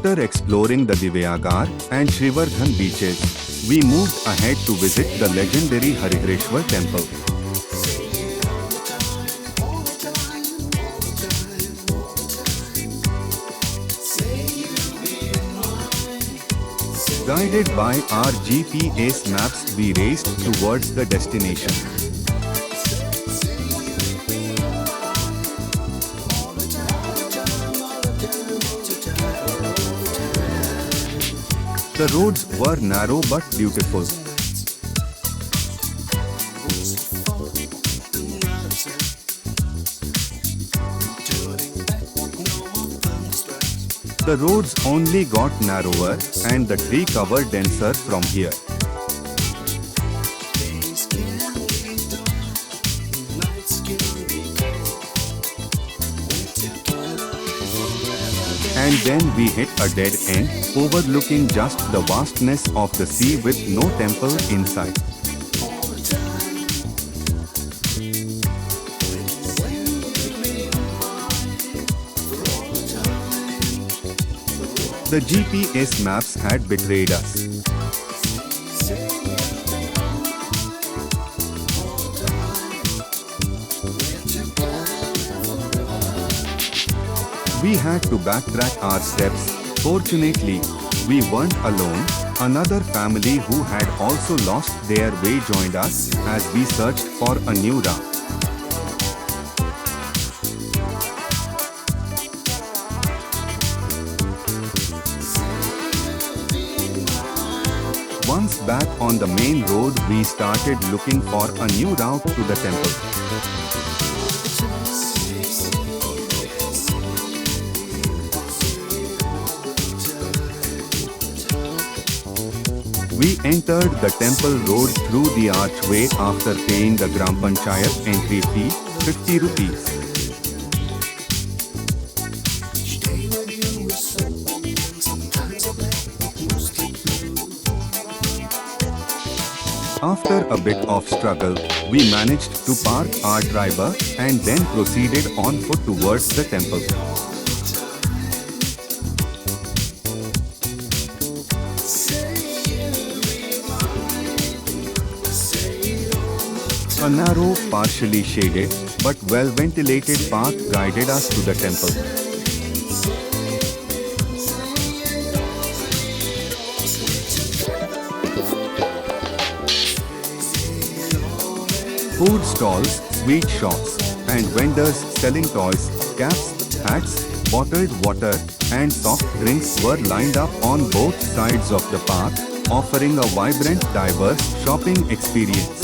After exploring the Divyagar and Srivardhan beaches, we moved ahead to visit the legendary Harihareshwar temple. Guided by our GPS maps, we raced towards the destination. The roads were narrow but beautiful. The roads only got narrower and the tree cover denser from here. And then we hit a dead end, overlooking just the vastness of the sea with no temple inside. The GPS maps had betrayed us. We had to backtrack our steps. Fortunately, we weren't alone. Another family who had also lost their way joined us as we searched for a new route. Once back on the main road, we started looking for a new route to the temple. We entered the temple road through the archway after paying the Gram Panchayat entry fee, 50 rupees. After a bit of struggle, we managed to park our driver and then proceeded on foot towards the temple. A narrow, partially shaded, but well-ventilated path guided us to the temple. Food stalls, sweet shops, and vendors selling toys, caps, hats, bottled water, and soft drinks were lined up on both sides of the path, offering a vibrant, diverse shopping experience.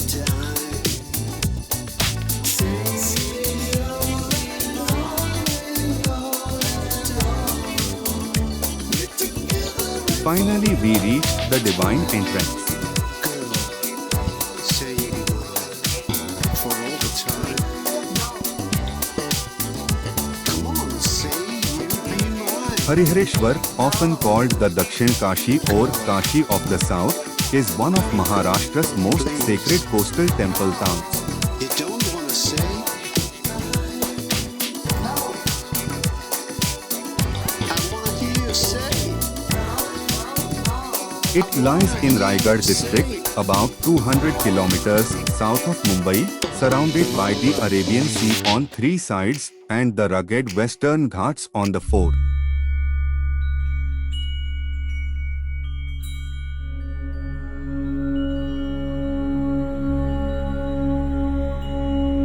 Finally, we reached the divine entrance. Harihareshwar, often called the Dakshin Kashi or Kashi of the South, is one of Maharashtra's most sacred coastal temple towns. You don't want to say? I want to hear you say. It lies in Raigad district, about 200 kilometers south of Mumbai, surrounded by the Arabian Sea on 3 sides and the rugged western Ghats on the 4th.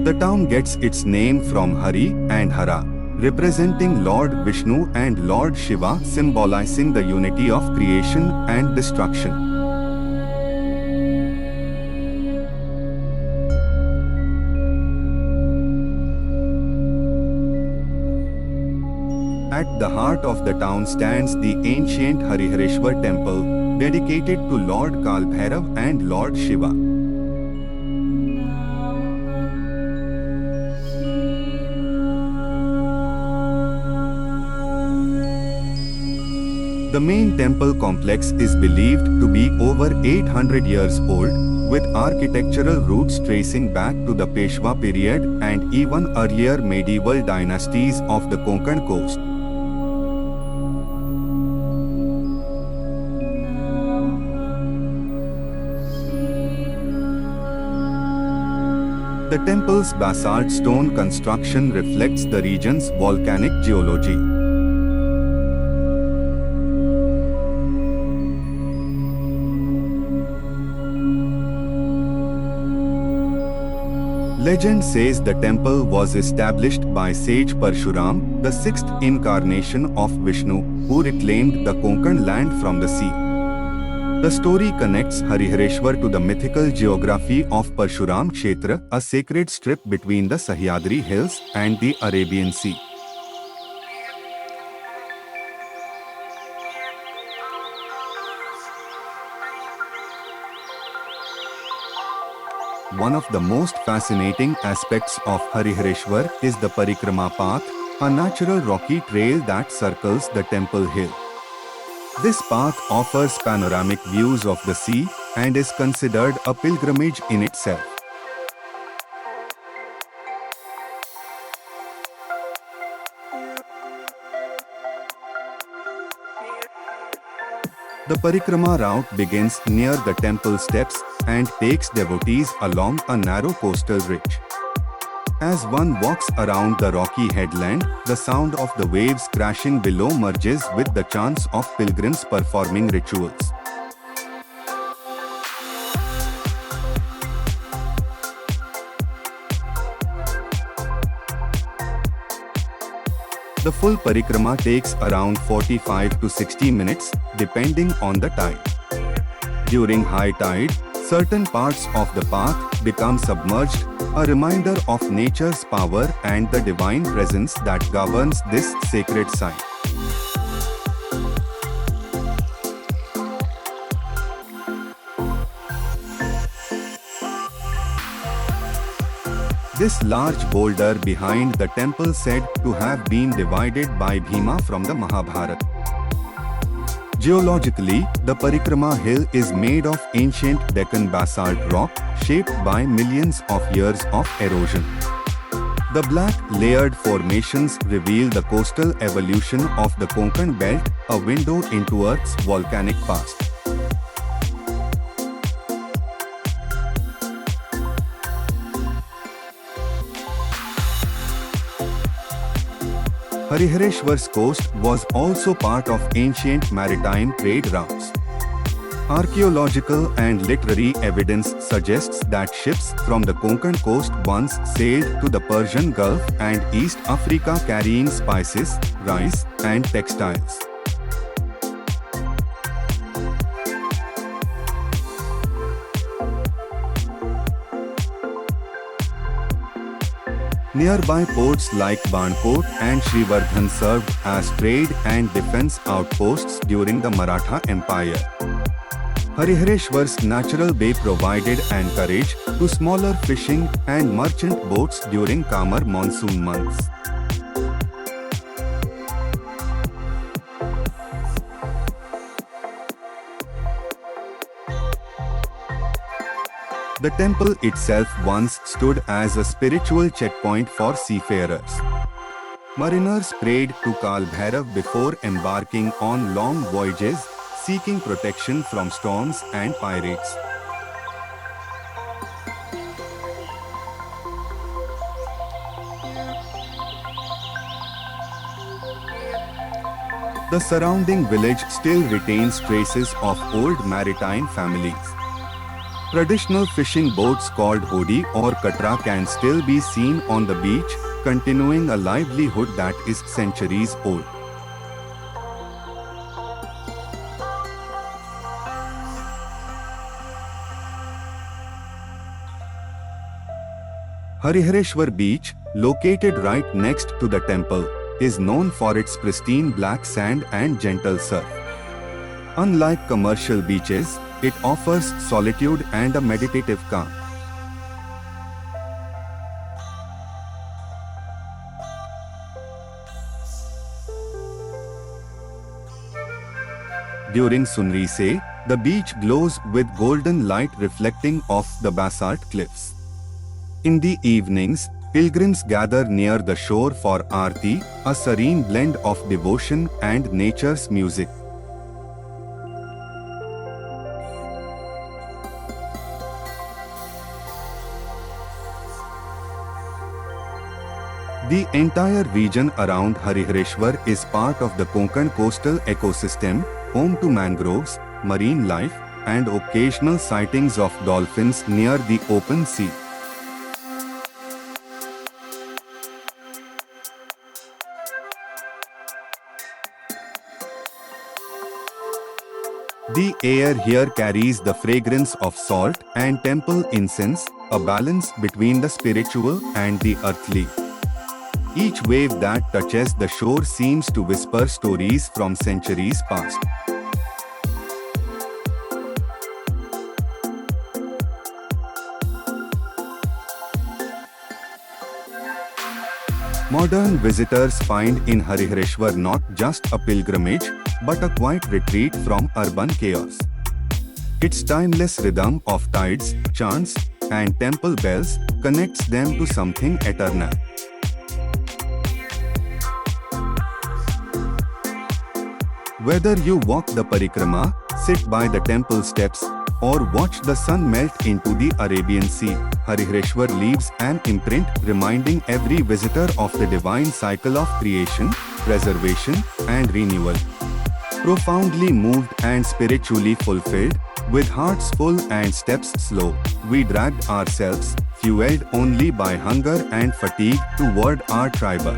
The town gets its name from Hari and Hara, representing Lord Vishnu, and Lord Shiva, symbolizing the unity of creation and destruction. At the heart of the town stands the ancient Harihareshwar temple, dedicated to Lord Kalbhairav and Lord Shiva. The main temple complex is believed to be over 800 years old, with architectural roots tracing back to the Peshwa period and even earlier medieval dynasties of the Konkan coast. The temple's basalt stone construction reflects the region's volcanic geology. Legend says the temple was established by sage Parshuram, the sixth incarnation of Vishnu, who reclaimed the Konkan land from the sea. The story connects Harihareshwar to the mythical geography of Parshuram Kshetra, a sacred strip between the Sahyadri Hills and the Arabian Sea. One of the most fascinating aspects of Harihareshwar is the Parikrama path, a natural rocky trail that circles the temple hill. This path offers panoramic views of the sea and is considered a pilgrimage in itself. The Parikrama route begins near the temple steps and takes devotees along a narrow coastal ridge. As one walks around the rocky headland, the sound of the waves crashing below merges with the chants of pilgrims performing rituals. The full parikrama takes around 45 to 60 minutes, depending on the tide. During high tide, certain parts of the path become submerged, a reminder of nature's power and the divine presence that governs this sacred site. This large boulder behind the temple said to have been divided by Bhima from the Mahabharata. Geologically, the Parikrama hill is made of ancient Deccan basalt rock, shaped by millions of years of erosion. The black, layered formations reveal the coastal evolution of the Konkan belt, a window into Earth's volcanic past. Harihareshwar's coast was also part of ancient maritime trade routes. Archaeological and literary evidence suggests that ships from the Konkan coast once sailed to the Persian Gulf and East Africa carrying spices, rice, and textiles. Nearby ports like Banport and Srivardhan served as trade and defense outposts during the Maratha Empire. Harihareshwar's natural bay provided anchorage to smaller fishing and merchant boats during calmer monsoon months. The temple itself once stood as a spiritual checkpoint for seafarers. Mariners prayed to Kal Bhairav before embarking on long voyages, seeking protection from storms and pirates. The surrounding village still retains traces of old maritime families. Traditional fishing boats called hodi or katra can still be seen on the beach, continuing a livelihood that is centuries old. Harihareshwar Beach, located right next to the temple, is known for its pristine black sand and gentle surf. Unlike commercial beaches, it offers solitude and a meditative calm. During sunrise, the beach glows with golden light reflecting off the basalt cliffs. In the evenings, pilgrims gather near the shore for Aarti, a serene blend of devotion and nature's music. The entire region around Harihareshwar is part of the Konkan coastal ecosystem, home to mangroves, marine life, and occasional sightings of dolphins near the open sea. The air here carries the fragrance of salt and temple incense, a balance between the spiritual and the earthly. Each wave that touches the shore seems to whisper stories from centuries past. Modern visitors find in Harihareshwar not just a pilgrimage, but a quiet retreat from urban chaos. Its timeless rhythm of tides, chants, and temple bells connects them to something eternal. Whether you walk the parikrama, sit by the temple steps, or watch the sun melt into the Arabian Sea, Harihareshwar leaves an imprint reminding every visitor of the divine cycle of creation, preservation, and renewal. Profoundly moved and spiritually fulfilled, with hearts full and steps slow, we dragged ourselves, fueled only by hunger and fatigue, toward our tribal.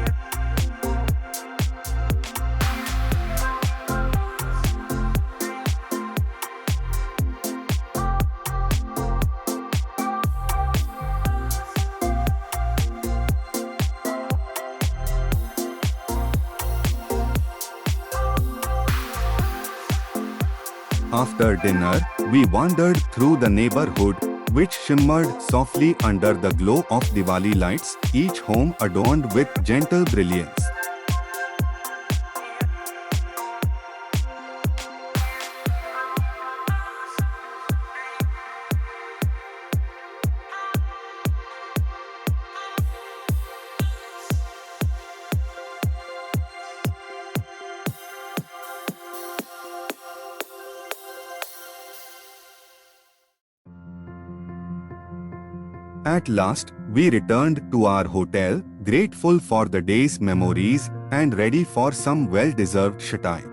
After dinner, we wandered through the neighborhood, which shimmered softly under the glow of Diwali lights, each home adorned with gentle brilliance. At last, we returned to our hotel, grateful for the day's memories and ready for some well-deserved shatai.